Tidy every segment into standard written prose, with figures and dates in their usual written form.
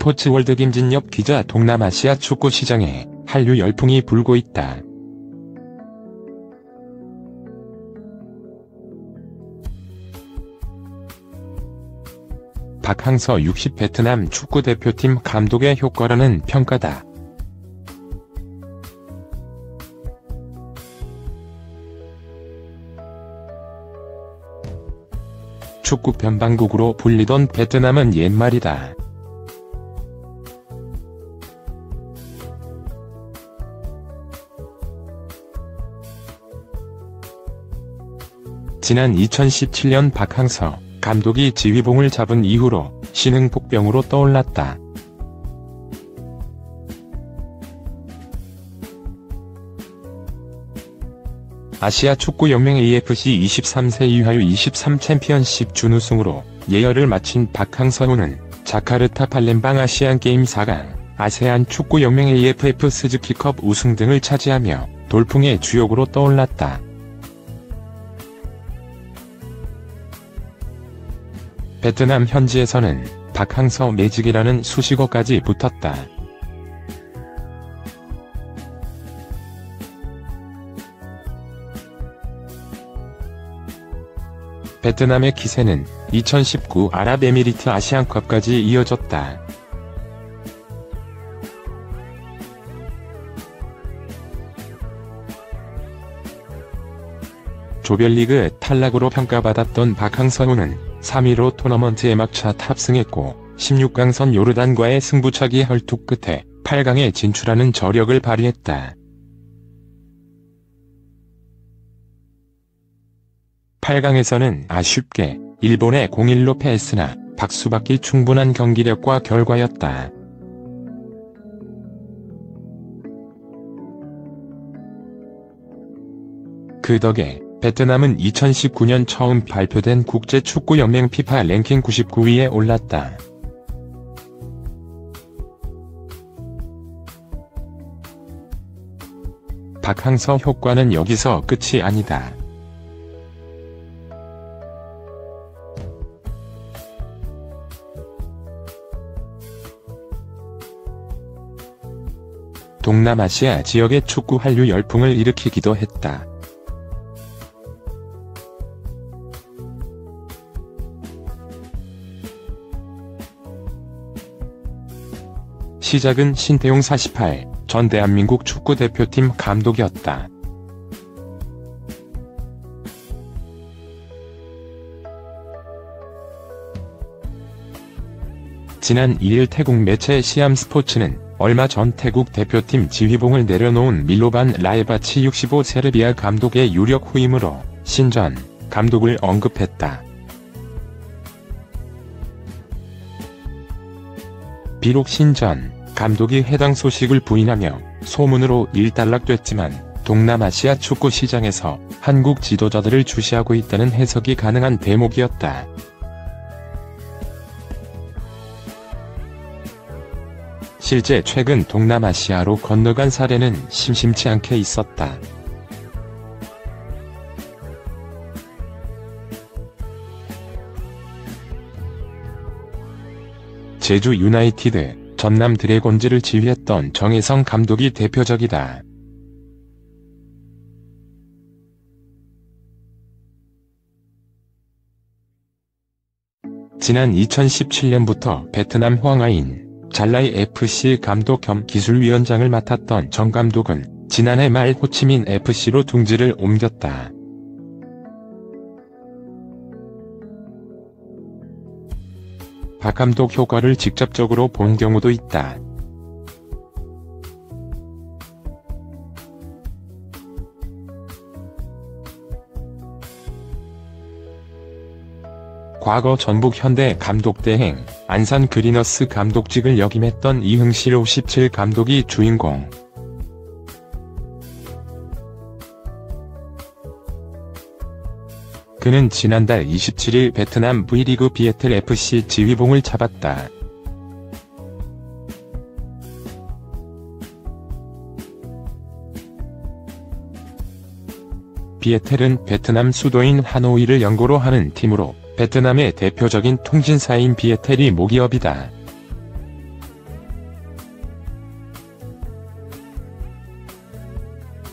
스포츠월드 김진엽 기자. 동남아시아 축구 시장에 한류 열풍이 불고 있다. 박항서 60 베트남 축구대표팀 감독의 효과라는 평가다. 축구 변방국으로 불리던 베트남은 옛말이다. 지난 2017년 박항서 감독이 지휘봉을 잡은 이후로 신흥폭병으로 떠올랐다. 아시아 축구연맹 AFC 23세 이하유 23 챔피언십 준우승으로 예열을 마친 박항서는 자카르타 팔렘방 아시안게임 4강, 아세안 축구연맹 AFF 스즈키컵 우승 등을 차지하며 돌풍의 주역으로 떠올랐다. 베트남 현지에서는 박항서 매직이라는 수식어까지 붙었다. 베트남의 기세는 2019 아랍에미리트 아시안컵까지 이어졌다. 조별리그 탈락으로 평가받았던 박항서는 3위로 토너먼트에 막차 탑승했고 16강선 요르단과의 승부차기 혈투 끝에 8강에 진출하는 저력을 발휘했다. 8강에서는 아쉽게 일본에 0-1로 패했으나 박수받기 충분한 경기력과 결과였다. 그 덕에 베트남은 2019년 처음 발표된 국제축구연맹 피파 랭킹 99위에 올랐다. 박항서 효과는 여기서 끝이 아니다. 동남아시아 지역의 축구 한류 열풍을 일으키기도 했다. 시작은 신태용 48, 전 대한민국 축구대표팀 감독이었다. 지난 2일 태국 매체 시암스포츠는 얼마 전 태국 대표팀 지휘봉을 내려놓은 밀로반 라에바치 65 세르비아 감독의 유력 후임으로 신전 감독을 언급했다. 비록 신전 감독이 해당 소식을 부인하며 소문으로 일단락됐지만 동남아시아 축구 시장에서 한국 지도자들을 주시하고 있다는 해석이 가능한 대목이었다. 실제 최근 동남아시아로 건너간 사례는 심심치 않게 있었다. 제주 유나이티드, 전남 드래곤즈를 지휘했던 정혜성 감독이 대표적이다. 지난 2017년부터 베트남 황하인 잘라이 FC 감독 겸 기술위원장을 맡았던 정 감독은 지난해 말 호치민 FC로 둥지를 옮겼다. 박 감독 효과를 직접적으로 본 경우도 있다. 과거 전북 현대 감독 대행, 안산 그리너스 감독직을 역임했던 이흥실 57 감독이 주인공. 그는 지난달 27일 베트남 V리그 비에텔 FC 지휘봉을 잡았다. 비에텔은 베트남 수도인 하노이를 연고로 하는 팀으로 베트남의 대표적인 통신사인 비에텔이 모기업이다.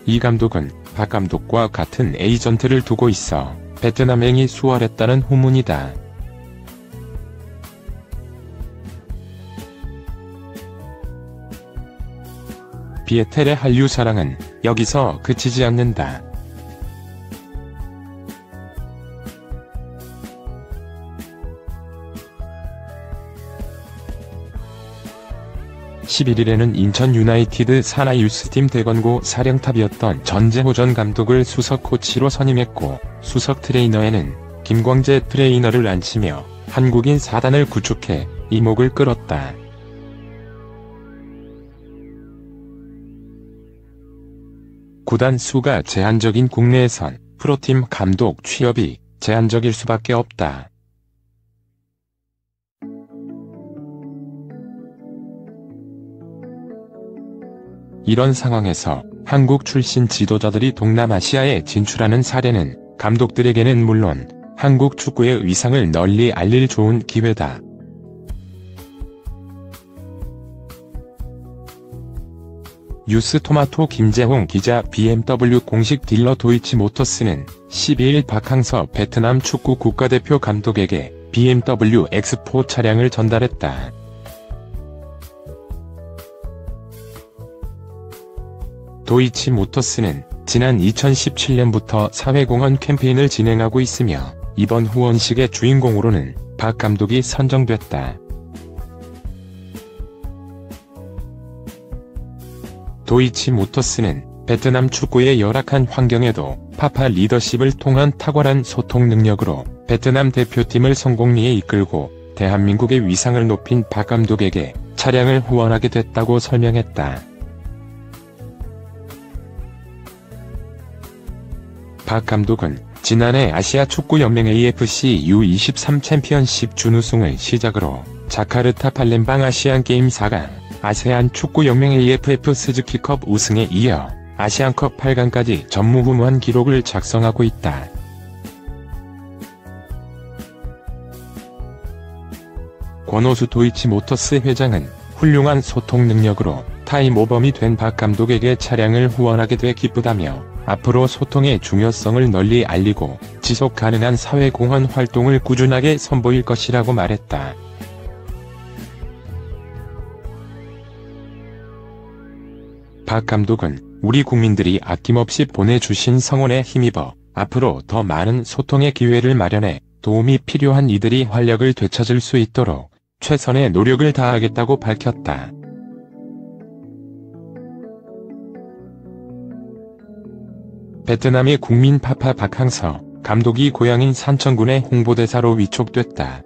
이 감독은 박 감독과 같은 에이전트를 두고 있어 베트남행이 수월했다는 후문이다. 비에텔의 한류 사랑은 여기서 그치지 않는다. 11일에는 인천 유나이티드 산하 유스팀 대건고 사령탑이었던 전재호 전 감독을 수석 코치로 선임했고, 수석 트레이너에는 김광재 트레이너를 앉히며 한국인 4단을 구축해 이목을 끌었다. 구단 수가 제한적인 국내에선 프로팀 감독 취업이 제한적일 수밖에 없다. 이런 상황에서 한국 출신 지도자들이 동남아시아에 진출하는 사례는 감독들에게는 물론 한국 축구의 위상을 널리 알릴 좋은 기회다. 뉴스토마토 김재홍 기자. BMW 공식 딜러 도이치모터스는 12일 박항서 베트남 축구 국가대표 감독에게 BMW X4 차량을 전달했다. 도이치모터스는 지난 2017년부터 사회공헌 캠페인을 진행하고 있으며 이번 후원식의 주인공으로는 박 감독이 선정됐다. 도이치모터스는 베트남 축구의 열악한 환경에도 파파 리더십을 통한 탁월한 소통 능력으로 베트남 대표팀을 성공리에 이끌고 대한민국의 위상을 높인 박 감독에게 차량을 후원하게 됐다고 설명했다. 박 감독은 지난해 아시아 축구연맹 AFC U23 챔피언십 준우승을 시작으로 자카르타 팔렘방 아시안게임 4강, 아세안 축구연맹 AFF 스즈키컵 우승에 이어 아시안컵 8강까지 전무후무한 기록을 작성하고 있다. 권오수 도이치모터스 회장은 훌륭한 소통 능력으로 타임오범이 된 박 감독에게 차량을 후원하게 돼 기쁘다며 앞으로 소통의 중요성을 널리 알리고 지속 가능한 사회공헌 활동을 꾸준하게 선보일 것이라고 말했다. 박 감독은 우리 국민들이 아낌없이 보내주신 성원에 힘입어 앞으로 더 많은 소통의 기회를 마련해 도움이 필요한 이들이 활력을 되찾을 수 있도록 최선의 노력을 다하겠다고 밝혔다. 베트남의 국민 파파 박항서 감독이 고향인 산청군의 홍보대사로 위촉됐다.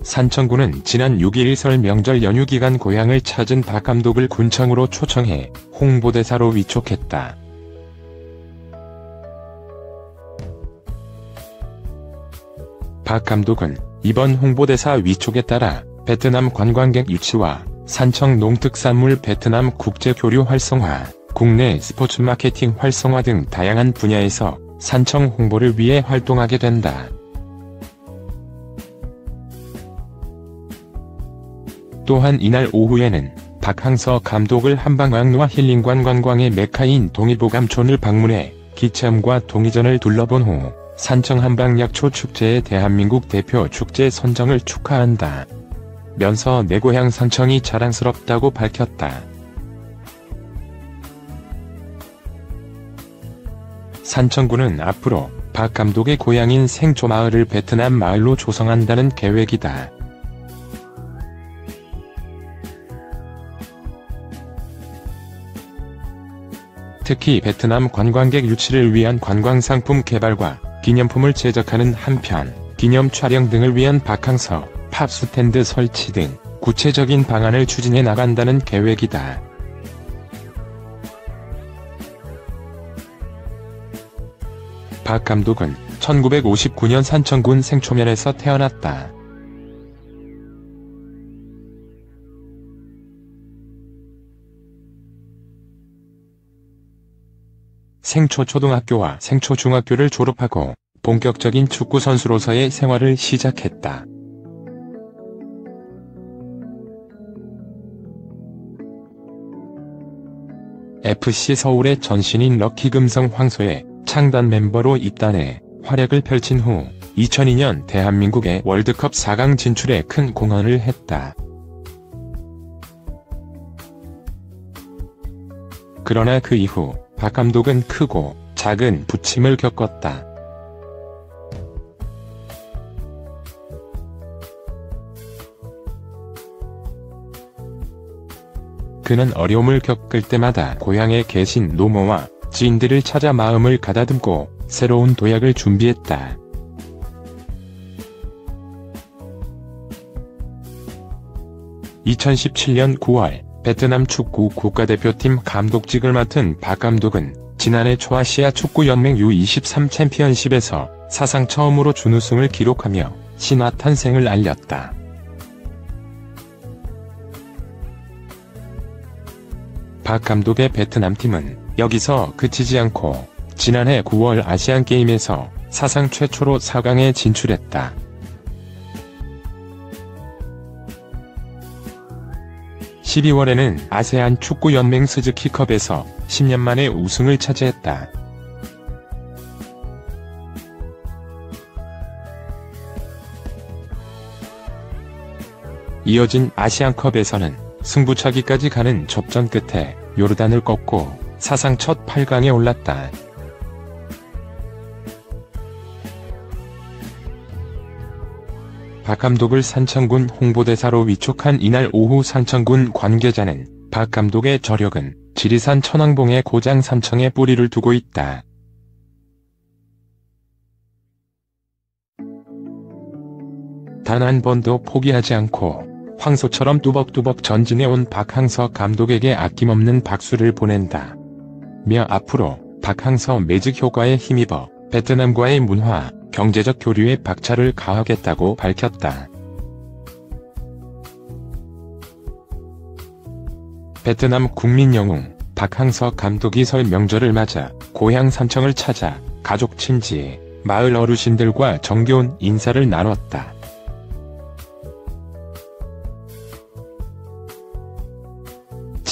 산청군은 지난 6일 설 명절 연휴 기간 고향을 찾은 박 감독을 군청으로 초청해 홍보대사로 위촉했다. 박 감독은 이번 홍보대사 위촉에 따라 베트남 관광객 유치와 산청 농특산물 베트남 국제교류 활성화, 국내 스포츠 마케팅 활성화 등 다양한 분야에서 산청 홍보를 위해 활동하게 된다. 또한 이날 오후에는 박항서 감독을 한방왕로와 힐링관 관광의 메카인 동일보감촌을 방문해 기체험과 동이전을 둘러본 후 산청 한방약초 축제의 대한민국 대표 축제 선정을 축하한다. 면서 내 고향 산청이 자랑스럽다고 밝혔다. 산청군은 앞으로 박 감독의 고향인 생초마을을 베트남 마을로 조성한다는 계획이다. 특히 베트남 관광객 유치를 위한 관광상품 개발과 기념품을 제작하는 한편 기념 촬영 등을 위한 박항서 팝 스탠드 설치 등 구체적인 방안을 추진해 나간다는 계획이다. 박 감독은 1959년 산청군 생초면에서 태어났다. 생초초등학교와 생초중학교를 졸업하고 본격적인 축구 선수로서의 생활을 시작했다. FC 서울의 전신인 럭키금성 황소의 창단 멤버로 입단해 활약을 펼친 후 2002년 대한민국의 월드컵 4강 진출에 큰 공헌을 했다. 그러나 그 이후 박 감독은 크고 작은 부침을 겪었다. 그는 어려움을 겪을 때마다 고향에 계신 노모와 지인들을 찾아 마음을 가다듬고 새로운 도약을 준비했다. (2017년 9월) 베트남 축구 국가대표팀 감독직을 맡은 박 감독은 지난해 초아시아 축구연맹 U23 챔피언십에서 사상 처음으로 준우승을 기록하며 신화 탄생을 알렸다. 박 감독의 베트남팀은 여기서 그치지 않고 지난해 9월 아시안게임에서 사상 최초로 4강에 진출했다. (12월에는) 아세안 축구연맹 스즈키컵에서 10년 만에 우승을 차지했다. 이어진 아시안컵에서는 승부차기까지 가는 접전 끝에 요르단을 꺾고 사상 첫 8강에 올랐다. 박 감독을 산청군 홍보대사로 위촉한 이날 오후 산청군 관계자는 박 감독의 저력은 지리산 천왕봉의 고장 삼청에 뿌리를 두고 있다. 단 한 번도 포기하지 않고 황소처럼 뚜벅뚜벅 전진해온 박항서 감독에게 아낌없는 박수를 보낸다. 며 앞으로 박항서 매직 효과에 힘입어 베트남과의 문화, 경제적 교류에 박차를 가하겠다고 밝혔다. 베트남 국민 영웅 박항서 감독이 설 명절을 맞아 고향 산청을 찾아 가족 친지, 마을 어르신들과 정겨운 인사를 나눴다.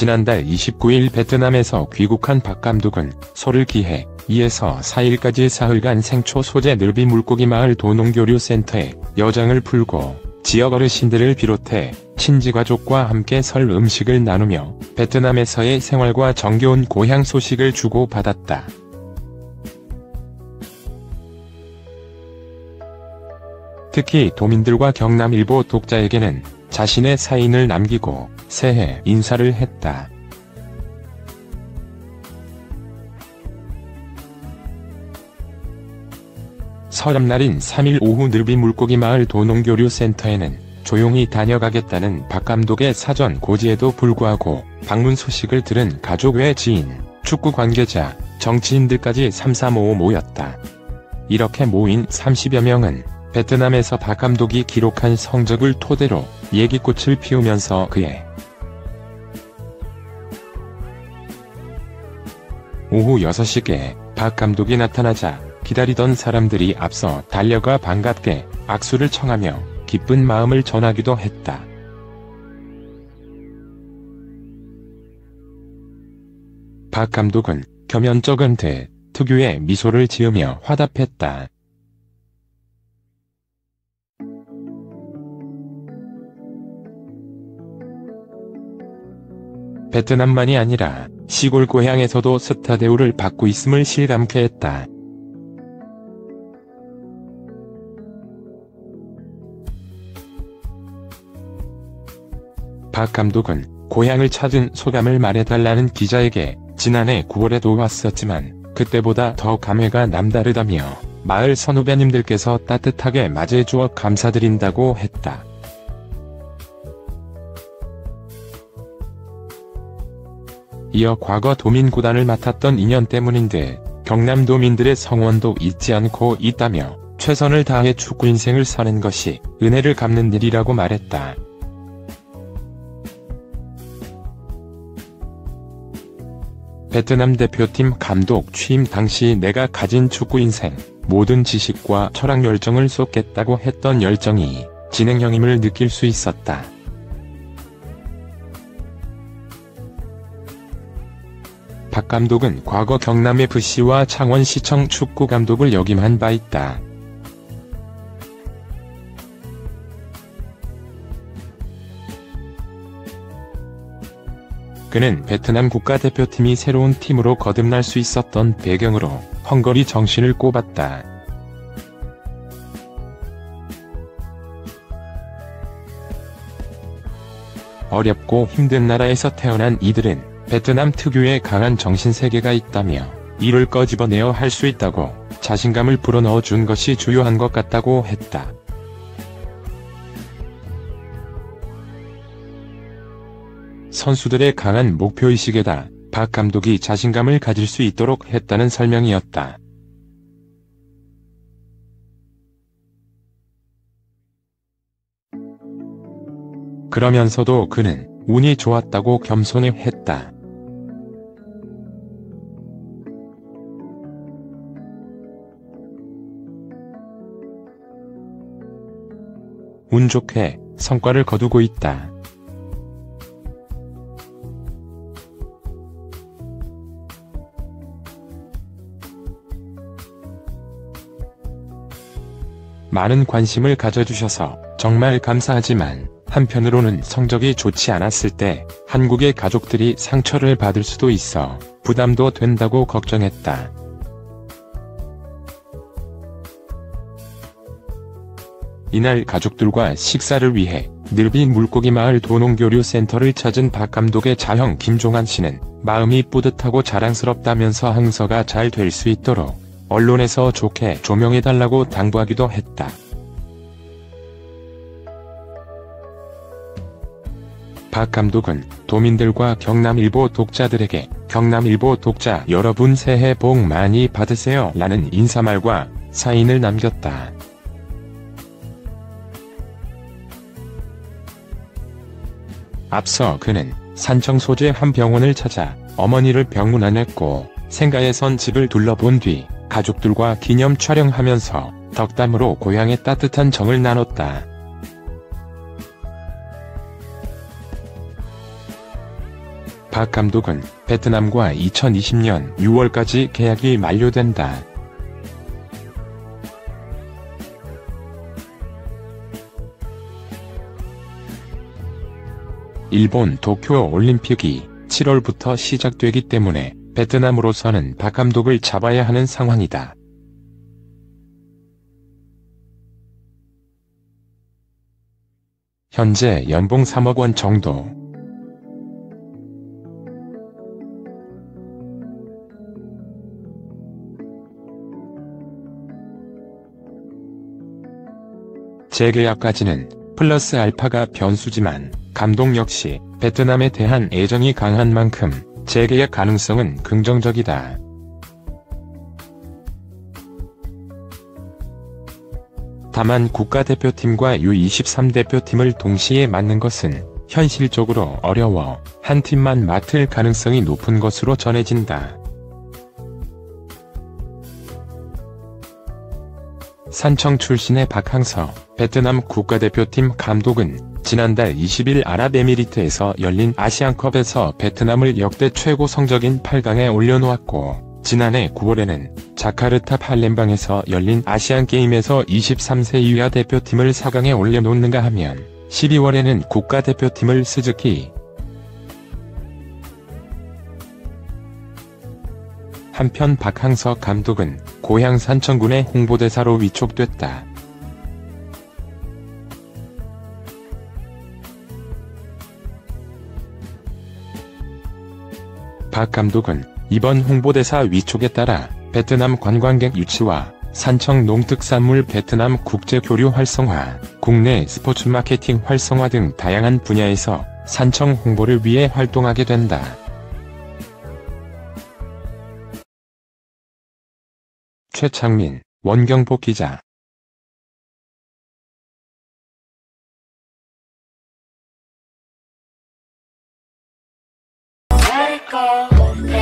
지난달 29일 베트남에서 귀국한 박 감독은 설을 기해 2에서 4일까지 사흘간 생초 소재 늘비 물고기 마을 도농교류센터에 여장을 풀고 지역 어르신들을 비롯해 친지가족과 함께 설 음식을 나누며 베트남에서의 생활과 정겨운 고향 소식을 주고받았다. 특히 도민들과 경남일보 독자에게는 자신의 사인을 남기고 새해 인사를 했다. 설날인 3일 오후 늘비 물고기 마을 도농교류센터에는 조용히 다녀가겠다는 박 감독의 사전 고지에도 불구하고 방문 소식을 들은 가족 외 지인, 축구 관계자, 정치인들까지 삼삼오오 모였다. 이렇게 모인 30여 명은 베트남에서 박 감독이 기록한 성적을 토대로 얘기꽃을 피우면서 그의 오후 6시께 박 감독이 나타나자 기다리던 사람들이 앞서 달려가 반갑게 악수를 청하며 기쁜 마음을 전하기도 했다. 박 감독은 겸연쩍은 듯 특유의 미소를 지으며 화답했다. 베트남만이 아니라 시골 고향에서도 스타 대우를 받고 있음을 실감케 했다. 박 감독은 고향을 찾은 소감을 말해달라는 기자에게 지난해 9월에도 왔었지만 그때보다 더 감회가 남다르다며 마을 선후배님들께서 따뜻하게 맞이해주어 감사드린다고 했다. 이어 과거 도민구단을 맡았던 인연 때문인 듯 경남도민들의 성원도 잊지 않고 있다며 최선을 다해 축구 인생을 사는 것이 은혜를 갚는 일이라고 말했다. 베트남 대표팀 감독 취임 당시 내가 가진 축구 인생, 모든 지식과 철학 열정을 쏟겠다고 했던 열정이 진행형임을 느낄 수 있었다. 감독은 과거 경남FC와 창원시청 축구감독을 역임한 바 있다. 그는 베트남 국가대표팀이 새로운 팀으로 거듭날 수 있었던 배경으로 헝거리 정신을 꼽았다. 어렵고 힘든 나라에서 태어난 이들은 베트남 특유의 강한 정신세계가 있다며 이를 끄집어내야 할 수 있다고 자신감을 불어넣어 준 것이 주요한 것 같다고 했다. 선수들의 강한 목표의식에다 박 감독이 자신감을 가질 수 있도록 했다는 설명이었다. 그러면서도 그는 운이 좋았다고 겸손해했다. 운 좋게 성과를 거두고 있다. 많은 관심을 가져주셔서 정말 감사하지만 한편으로는 성적이 좋지 않았을 때 한국의 가족들이 상처를 받을 수도 있어 부담도 된다고 걱정했다. 이날 가족들과 식사를 위해 늘비 물고기 마을 도농교류 센터를 찾은 박 감독의 자형 김종환 씨는 마음이 뿌듯하고 자랑스럽다면서 항서가 잘 될 수 있도록 언론에서 좋게 조명해달라고 당부하기도 했다. 박 감독은 도민들과 경남일보 독자들에게 경남일보 독자 여러분 새해 복 많이 받으세요 라는 인사말과 사인을 남겼다. 앞서 그는 산청 소재 한 병원을 찾아 어머니를 병문 안았고 생가에선 집을 둘러본 뒤 가족들과 기념 촬영하면서 덕담으로 고향의 따뜻한 정을 나눴다. 박 감독은 베트남과 2020년 6월까지 계약이 만료된다. 일본 도쿄 올림픽이 7월부터 시작되기 때문에 베트남으로서는 박 감독을 잡아야 하는 상황이다. 현재 연봉 3억 원 정도. 재계약까지는 플러스 알파가 변수지만 감독 역시 베트남에 대한 애정이 강한 만큼 재계약 가능성은 긍정적이다. 다만 국가대표팀과 U23 대표팀을 동시에 맡는 것은 현실적으로 어려워 한 팀만 맡을 가능성이 높은 것으로 전해진다. 산청 출신의 박항서 베트남 국가대표팀 감독은 지난달 20일 아랍에미리트에서 열린 아시안컵에서 베트남을 역대 최고 성적인 8강에 올려놓았고 지난해 9월에는 자카르타 팔렘방에서 열린 아시안게임에서 23세 이하 대표팀을 4강에 올려놓는가 하면 12월에는 국가대표팀을 스즈키. 한편 박항서 감독은 고향 산청군의 홍보대사로 위촉됐다. 박 감독은 이번 홍보대사 위촉에 따라 베트남 관광객 유치와 산청 농특산물 베트남 국제교류 활성화, 국내 스포츠 마케팅 활성화 등 다양한 분야에서 산청 홍보를 위해 활동하게 된다. 최창민, 원경복 기자. Let it go.